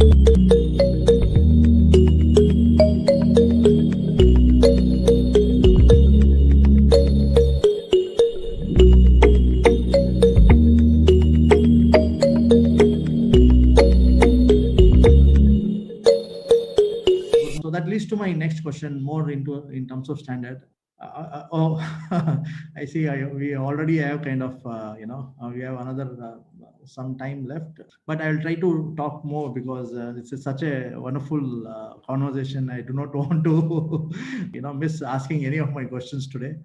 So that leads to my next question, more in terms of standard. I see. We already have kind of we have another some time left, but I'll try to talk more because this is such a wonderful conversation. I do not want to miss asking any of my questions today.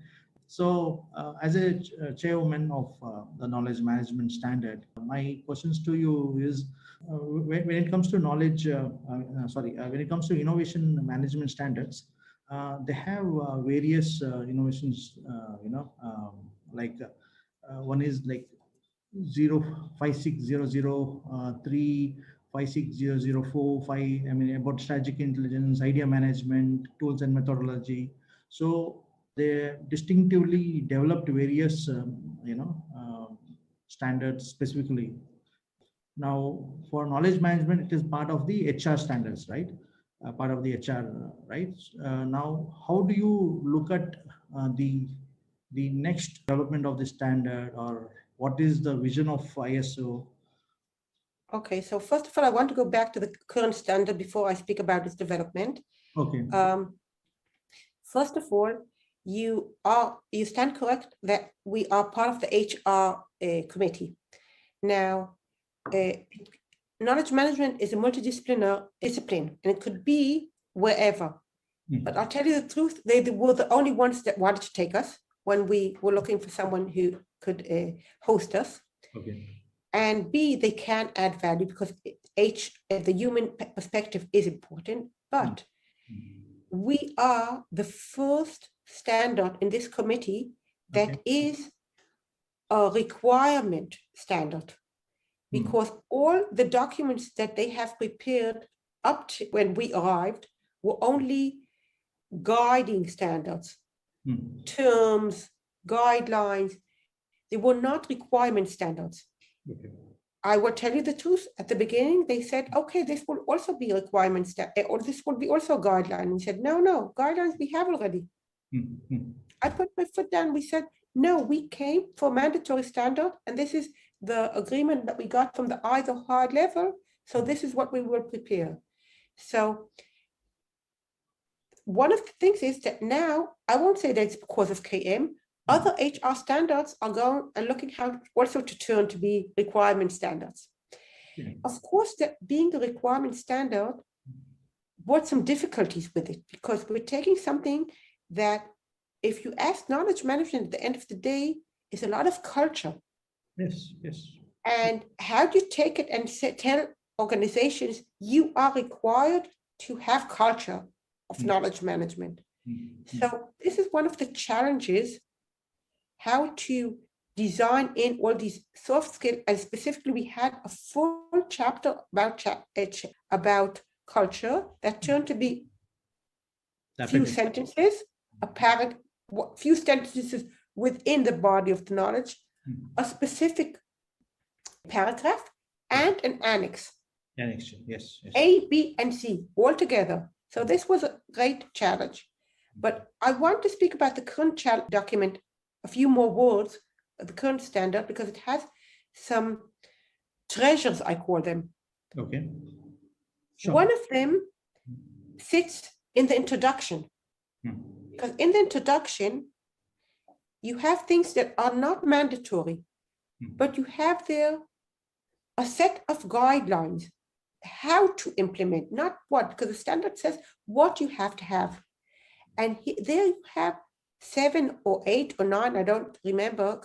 So, as a chairwoman of the knowledge management standard, my questions to you is when it comes to when it comes to innovation management standards, they have various innovations, one is like 05600 56004 I mean, about strategic intelligence, idea management, tools and methodology. So they distinctively developed various, standards specifically. Now, for knowledge management, it is part of the HR standards, right? Part of the HR, right? Now, how do you look at the next development of the standard, or what is the vision of ISO? Okay, so first of all, I want to go back to the current standard before I speak about its development. Okay. First of all, you stand correct that we are part of the HR committee. Now, knowledge management is a multidisciplinary discipline, and it could be wherever. But I'll tell you the truth, they were the only ones that wanted to take us when we were looking for someone who could host us. Okay. And B, they can add value because the human perspective is important, but we are the first standard in this committee that is a requirement standard, because all the documents that they have prepared up to when we arrived were only guiding standards, terms, guidelines. They were not requirement standards. Okay. I will tell you the truth. At the beginning, they said, okay, this will also be requirements, or this will be also a guideline. We said, no, guidelines we have already. I put my foot down. We said, no, we came for mandatory standard, and this is the agreement that we got from the ISO high level. So this is what we will prepare. So one of the things is that now, I won't say that it's because of KM, other HR standards are going and looking how also to turn to be requirement standards. Of course, that being the requirement standard brought some difficulties with it, because we're taking something that, if you ask knowledge management at the end of the day, is a lot of culture. Yes. And how do you take it and tell organizations you are required to have culture of knowledge management? So this is one of the challenges, how to design in all these soft skills. And specifically, we had a full chapter about culture that turned to be a few sentences, few sentences within the body of the knowledge, a specific paragraph, and an annex. Yes. A, B, and C all together. So this was a great challenge. But I want to speak about the current document, a few more words, the current standard, because it has some treasures, I call them. Okay. Sure. One of them sits in the introduction. Because in the introduction, you have things that are not mandatory, but you have there a set of guidelines, how to implement, not what, because the standard says what you have to have. And there you have 7 or 8 or 9, I don't remember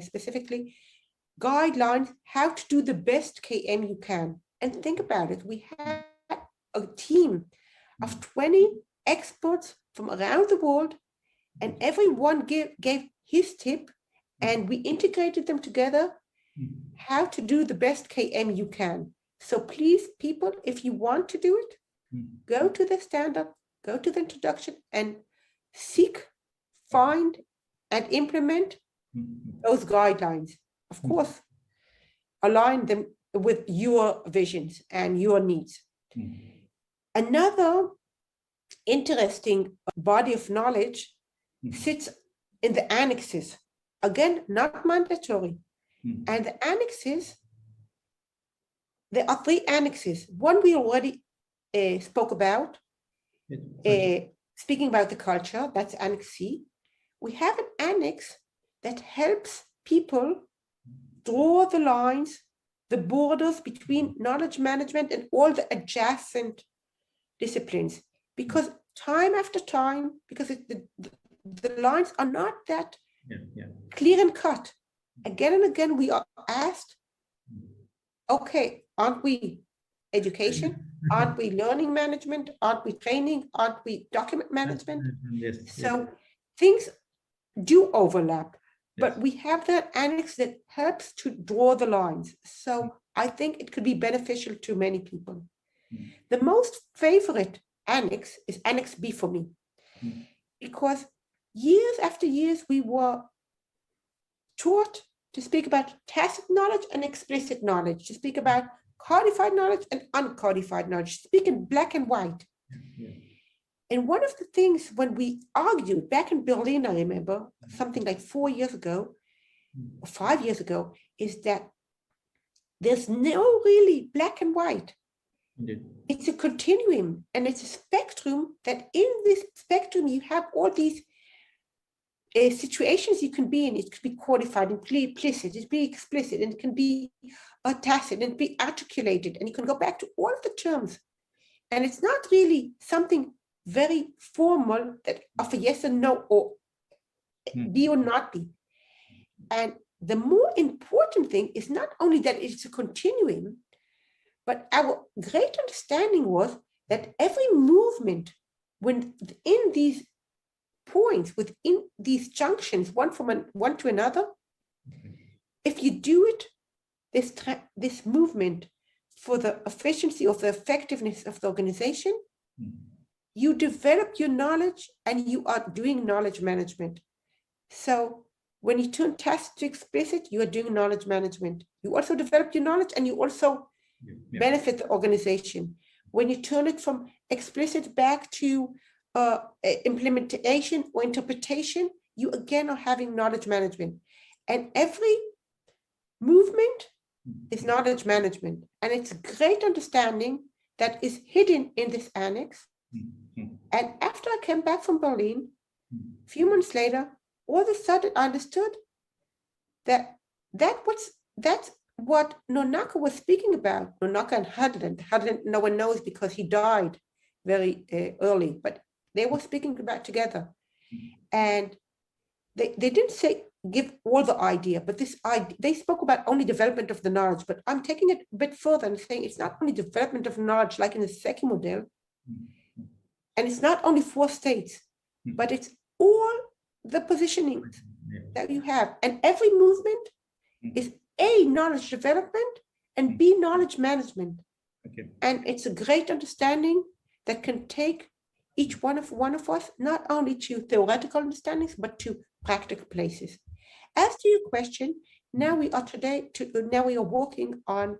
specifically, guidelines how to do the best KM you can. And think about it, we had a team of 20 experts from around the world, and everyone gave his tip, and we integrated them together, how to do the best KM you can. So please, people, if you want to do it, go to the standard, go to the introduction, and seek, find, and implement those guidelines. Of course, align them with your visions and your needs. Another interesting body of knowledge sits in the annexes. Again, not mandatory. And the annexes, there are 3 annexes. One we already spoke about, speaking about the culture, that's Annex C. We have an annex that helps people draw the lines, the borders between knowledge management and all the adjacent disciplines. Because time after time, because the lines are not that clear and cut. Again and again, we are asked, okay, aren't we education? Aren't we learning management? Aren't we training? Aren't we document management? Yes. So things do overlap, but we have that annex that helps to draw the lines. So I think it could be beneficial to many people. The most favorite annex is Annex B for me, because years after years, we were taught to speak about tacit knowledge and explicit knowledge, to speak about codified knowledge and uncodified knowledge, speak in black and white. And one of the things when we argued back in Berlin, I remember something like 4 years ago, or 5 years ago, is that there's no really black and white. It's a continuum, and it's a spectrum that in this spectrum, you have all these situations you can be in. It could be codified and implicit, it could be explicit, and it can be tacit, and it can be articulated, and you can go back to all of the terms. And it's not really something very formal that of a yes and no, or be or not be. And the more important thing is not only that it's a continuum, but our great understanding was that every movement, when in these points, within these junctions, one to another, if you do it, this movement for the efficiency of the effectiveness of the organization, you develop your knowledge and you are doing knowledge management. So when you turn tacit to explicit, you are doing knowledge management. You also develop your knowledge and you also benefit the organization. When you turn it from explicit back to implementation or interpretation, you again are having knowledge management. And every movement is knowledge management. And it's a great understanding that is hidden in this annex. And after I came back from Berlin, a few months later, all of a sudden I understood that that's what Nonaka was speaking about. Nonaka and Hadland, no one knows because he died very early, but they were speaking about together. And they didn't give all the idea, but this idea, they spoke about only development of the knowledge, but I'm taking it a bit further and saying it's not only development of knowledge like in the Seki model, and it's not only 4 states, but it's all the positionings that you have. And every movement is A, knowledge development, and B, knowledge management. And it's a great understanding that can take each one of us, not only to theoretical understandings, but to practical places. As to your question, now we are working on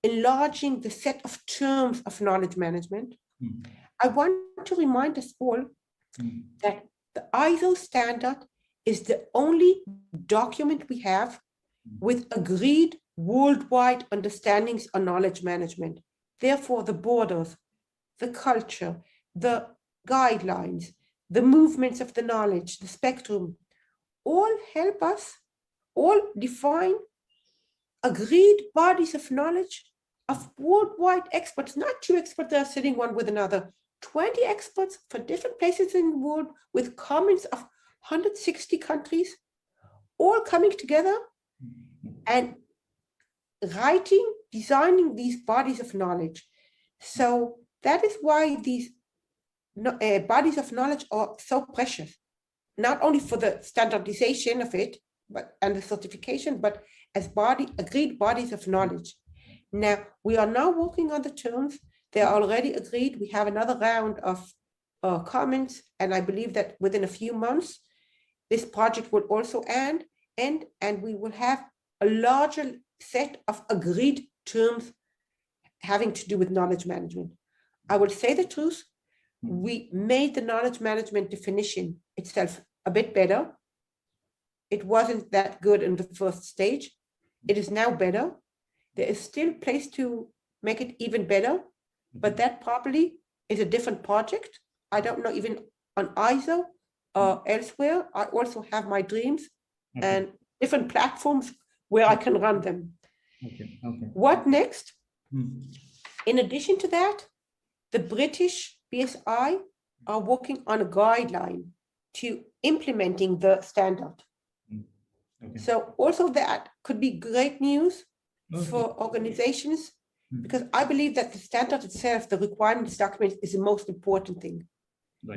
enlarging the set of terms of knowledge management. I want to remind us all that the ISO standard is the only document we have with agreed worldwide understandings on knowledge management. Therefore, the borders, the culture, the guidelines, the movements of the knowledge, the spectrum, all help us, all define agreed bodies of knowledge of worldwide experts, not 2 experts that are sitting one with another, 20 experts for different places in the world with comments of 160 countries, all coming together and writing, designing these bodies of knowledge. So that is why these bodies of knowledge are so precious, not only for the standardization of it, and the certification, but as agreed bodies of knowledge. Now, we are now working on the terms. They are already agreed. We have another round of comments, and I believe that within a few months, this project will also end, and we will have a larger set of agreed terms having to do with knowledge management. I would say the truth, we made the knowledge management definition itself a bit better. It wasn't that good in the first stage. It is now better. There is still place to make it even better, but that probably is a different project. I don't know, even on ISO or elsewhere. I also have my dreams and different platforms where I can run them. What next? In addition to that, the British BSI are working on a guideline to implementing the standard. So also that could be great news for organizations, because I believe that the standard itself, the requirements document, is the most important thing.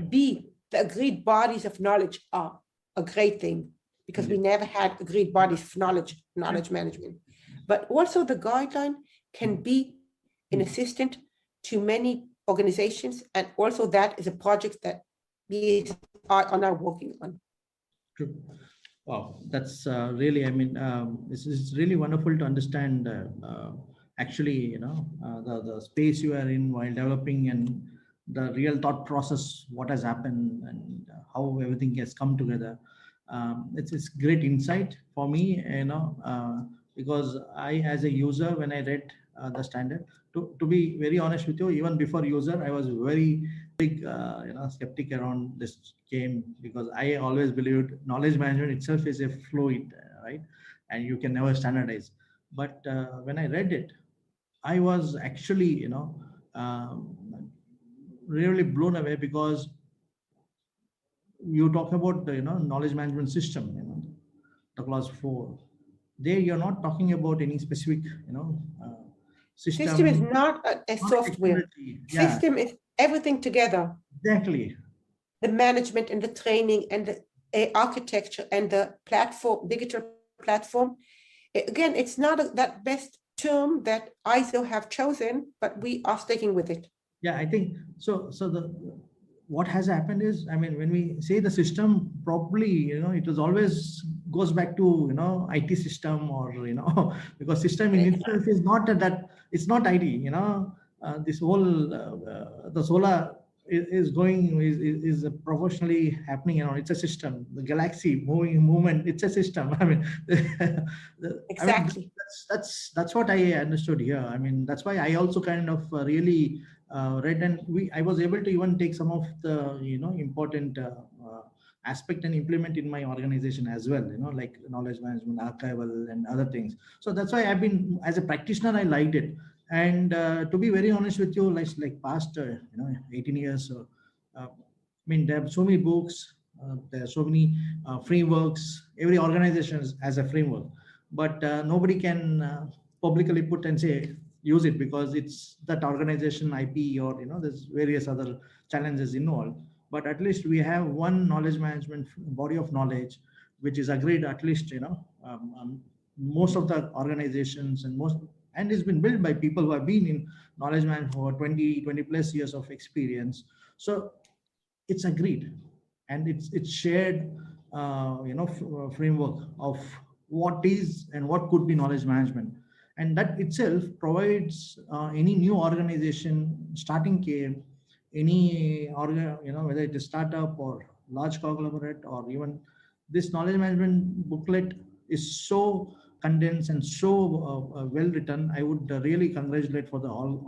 B, the agreed bodies of knowledge are a great thing, because we never had agreed bodies of knowledge management. But also the guideline can be an assistant to many organizations, and also that is a project that we are now working on. True. Wow, that's really, I mean, it's really wonderful to understand actually, you know, the space you are in while developing and the real thought process, what has happened and how everything has come together. It's great insight for me, you know, because I, as a user, when I read the standard, to be very honest with you, even before user, I was very big, you know, skeptic around this game, because I always believed knowledge management itself is a fluid, right? And you can never standardize. But when I read it, I was actually, you know, really blown away, because you talk about the, you know, knowledge management system, you know, the clause 4. There you're not talking about any specific, you know, system. System is not a software. System is everything together. Exactly. The management and the training and the architecture and the platform, digital platform. Again, it's not that best term that ISO have chosen, but we are sticking with it. Yeah, I think so. So what has happened is, I mean, when we say the system, probably, you know, it was always goes back to, you know, IT system, or, you know, because system in itself is not that, it's not IT, you know, this whole, the solar is going, is professionally happening, you know, it's a system, the galaxy movement, it's a system. I mean, exactly. I mean, that's what I understood here. I mean, that's why I also kind of really read, and I was able to even take some of the, you know, important aspect and implement in my organization as well, you know, like knowledge management, archival and other things. So that's why I've been, as a practitioner, I liked it. And to be very honest with you, like past, you know, 18 years, I mean, there are so many books, there are so many frameworks, every organization has a framework, but nobody can publicly put and say, use it, because it's that organization IP, or, you know, there's various other challenges involved. But at least we have one knowledge management body of knowledge, which is agreed, at least, you know, most of the organizations, and it's been built by people who have been in knowledge management for 20 plus years of experience. So it's agreed, and it's shared, you know, framework of what is and what could be knowledge management. And that itself provides any new organization starting any organ, you know, whether it is startup or large conglomerate, or even this knowledge management booklet is so condensed and so well written. I would really congratulate for the all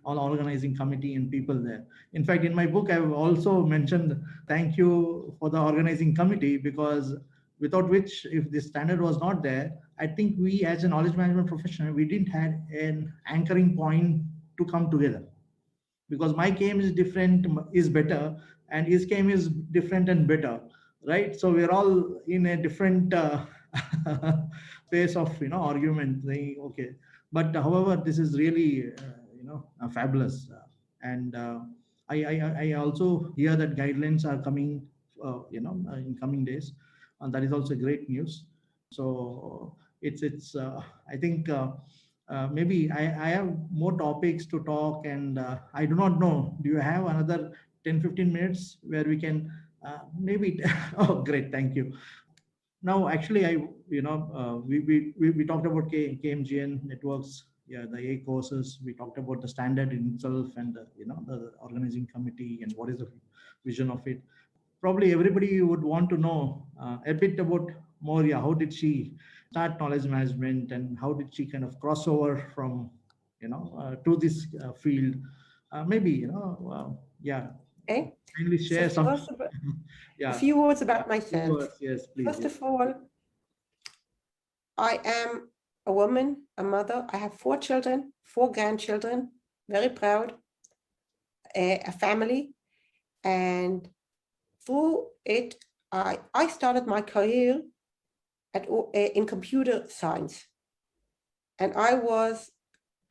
organizing committee and people there. In fact, in my book, I have also mentioned thank you for the organizing committee, because without which, if this standard was not there, I think we, as a knowledge management professional, we didn't have an anchoring point to come together, because my KM is different, is better, and his KM is different and better, right? So we're all in a different pace of, you know, argument saying, okay. But however, this is really, you know, fabulous. And I also hear that guidelines are coming, you know, in coming days, and that is also great news. So it's I think maybe I have more topics to talk, and I do not know, do you have another 10-15 minutes where we can maybe oh, great, thank you. Now actually, I, you know, we talked about KMGN networks, the A courses. We talked about the standard in itself and the organizing committee and what is the vision of it. Probably everybody would want to know a bit about Moria. How did she start knowledge management, and how did she kind of cross over from to this field? Maybe Okay. kindly share some. A few words about myself. Yes, please. First of all, I am a woman, a mother. I have 4 children, 4 grandchildren, very proud, a family. And through it, I started my career in computer science. And I was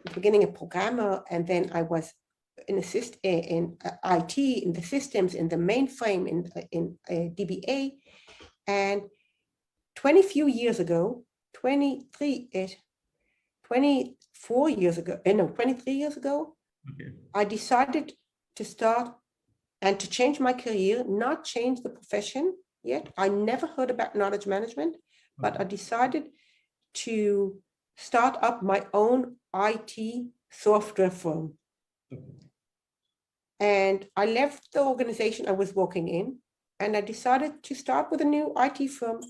at the beginning a programmer, and then I was in IT, in the systems, in the mainframe, in DBA. And 24 years ago, 23 years ago, Okay. I decided to start and to change my career, not change the profession yet. I never heard about knowledge management, but I decided to start up my own IT software firm. Okay. And I left the organization I was working in, and I decided to start with a new IT firm.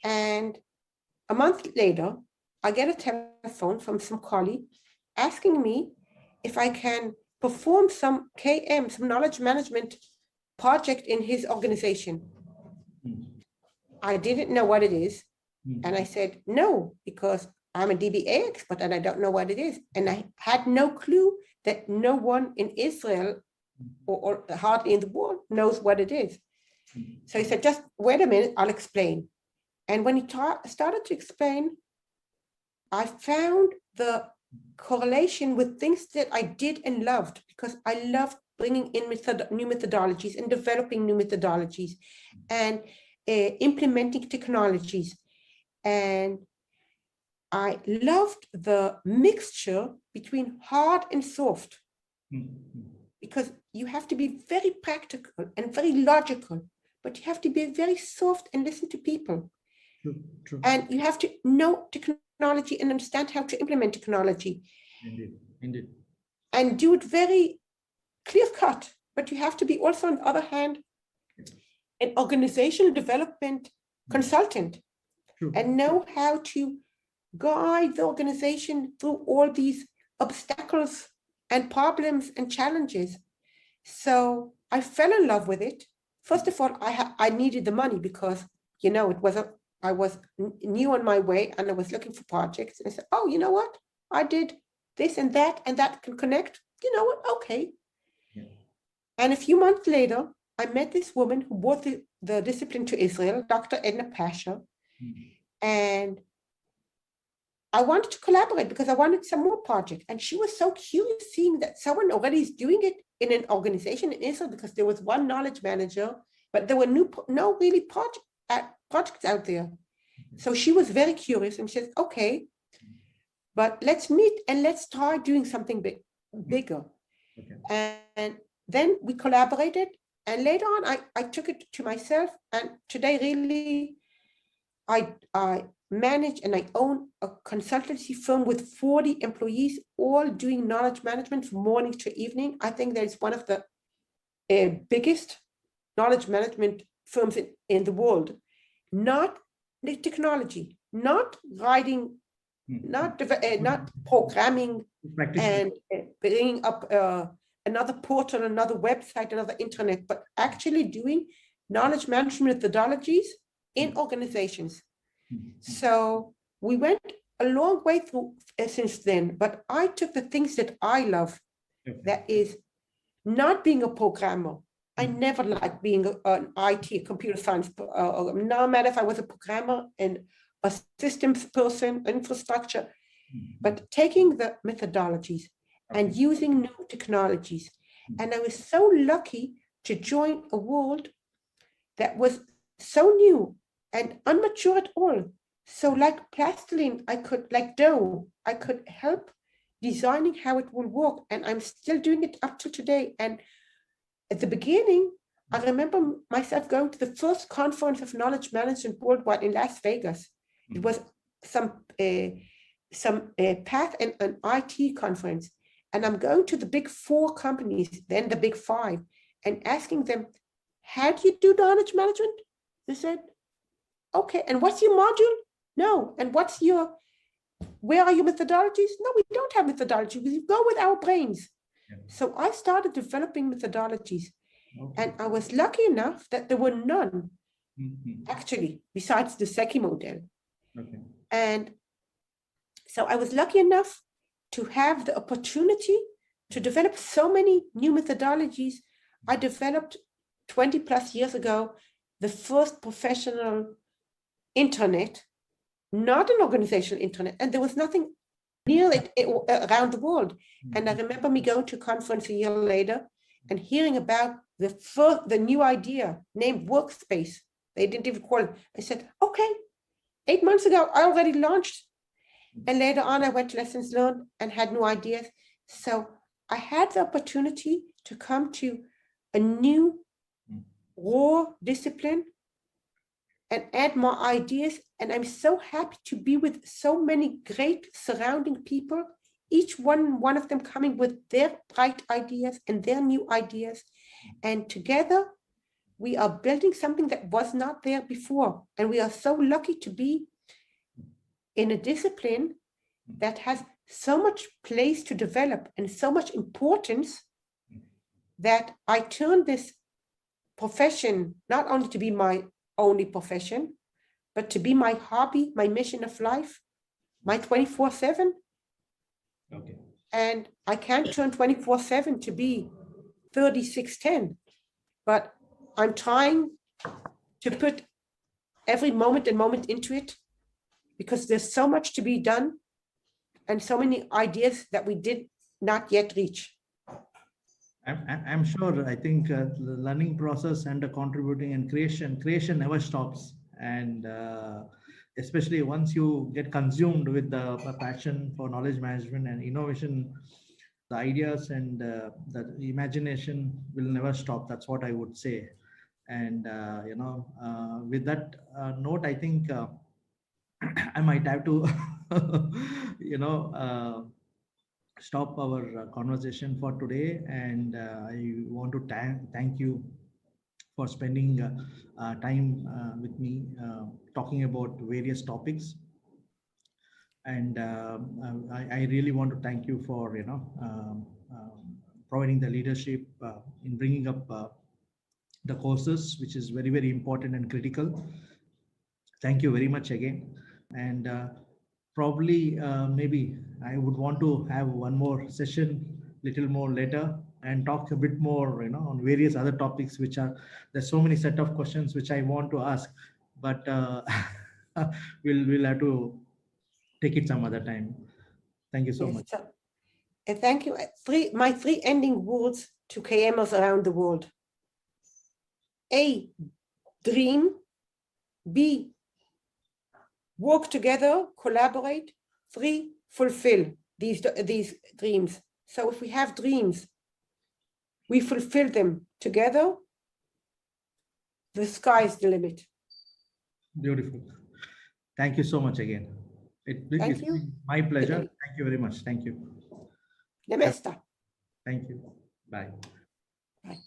And a month later, I get a telephone from some colleague asking me if I can perform some KM, some knowledge management project in his organization. I didn't know what it is. And I said, no, because I'm a DBA expert and I don't know what it is. And I had no clue that no one in Israel or hardly in the world knows what it is. So he said, just wait a minute, I'll explain. And when he started to explain, I found the correlation with things that I did and loved, because I loved bringing in new methodologies and developing new methodologies and implementing technologies. And I loved the mixture between hard and soft, because you have to be very practical and very logical, but you have to be very soft and listen to people. True. And you have to know technology and understand how to implement technology. Indeed. And do it very clear cut. But you have to be also, on the other hand, an organizational development consultant. True. And know how to guide the organization through all these obstacles and problems and challenges. So I fell in love with it. First of all, I needed the money because, I was new on my way and I was looking for projects. And I said, oh, you know what? I did this and that can connect. You know what? Okay. Yeah. And a few months later, I met this woman who brought the discipline to Israel, Dr. Edna Pasha. And I wanted to collaborate because I wanted some more projects. And she was so curious seeing that someone already is doing it in an organization in Israel, because there was one knowledge manager, but there were no really projects out there. So she was very curious and she says, okay, but let's meet and let's try doing something bigger. Okay. And then we collaborated, and later on I took it to myself, and today really I manage and I own a consultancy firm with 40 employees, all doing knowledge management from morning to evening. I think that is one of the biggest knowledge management firms in the world. Not the technology, not writing, not programming and bringing up another portal, another website, another internet, but actually doing knowledge management methodologies in organizations. So we went a long way through since then, but I took the things that I love, that is not being a programmer. I never liked being an IT, computer science, no matter if I was a programmer and a systems person, infrastructure, but taking the methodologies and using new technologies. And I was so lucky to join a world that was so new and immature at all. So like plastilin, like dough, I could help designing how it will work. And I'm still doing it up to today. And at the beginning, I remember myself going to the first conference of knowledge management worldwide in Las Vegas. It was some some path and an IT conference, and I'm going to the big 4 companies, then the big 5, and asking them, how do you do knowledge management? They said, okay, and what's your module? No, and where are your methodologies? No, we don't have methodology. We go with our brains. Yeah. So I started developing methodologies. Okay. And I was lucky enough that there were none, actually, besides the Seki model. Okay. And so I was lucky enough to have the opportunity to develop so many new methodologies. I developed 20 plus years ago the first professional internet, not an organizational internet, and there was nothing near it around the world. And I remember me going to a conference a year later and hearing about the new idea named Workspace. They didn't even call it. I said, okay, 8 months ago, I already launched. And later on, I went to Lessons Learned and had new ideas. So I had the opportunity to come to a new raw discipline and add more ideas. And I'm so happy to be with so many great surrounding people, each one of them coming with their bright ideas and their new ideas. And together, we are building something that was not there before. And we are so lucky to be in a discipline that has so much place to develop and so much importance that I turned this profession not only to be my only profession, but to be my hobby, my mission of life, my 24/7. Okay. And I can't turn 24/7 to be 3610, but I'm trying to put every moment into it because there's so much to be done and so many ideas that we did not yet reach. I'm sure. I think the learning process and the contributing and creation never stops. And especially once you get consumed with the passion for knowledge management and innovation, the ideas and the imagination will never stop. That's what I would say. And with that note, I think I might have to stop our conversation for today. And I want to thank you for spending time with me talking about various topics. And I really want to thank you for providing the leadership in bringing up the courses, which is very, very important and critical. Thank you very much again. And probably maybe I would want to have one more session little more later and talk a bit more on various other topics, which are, there's so many set of questions which I want to ask, but we'll have to take it some other time. Thank you so much. And thank you. My 3 ending words to KMers around the world. A, dream. B, work together, collaborate. 3, fulfill these dreams. So if we have dreams, we fulfill them together, the sky is the limit. Beautiful. Thank you so much again. It's my pleasure. Thank you very much. Thank you. Namaste. Thank you. Bye. Bye.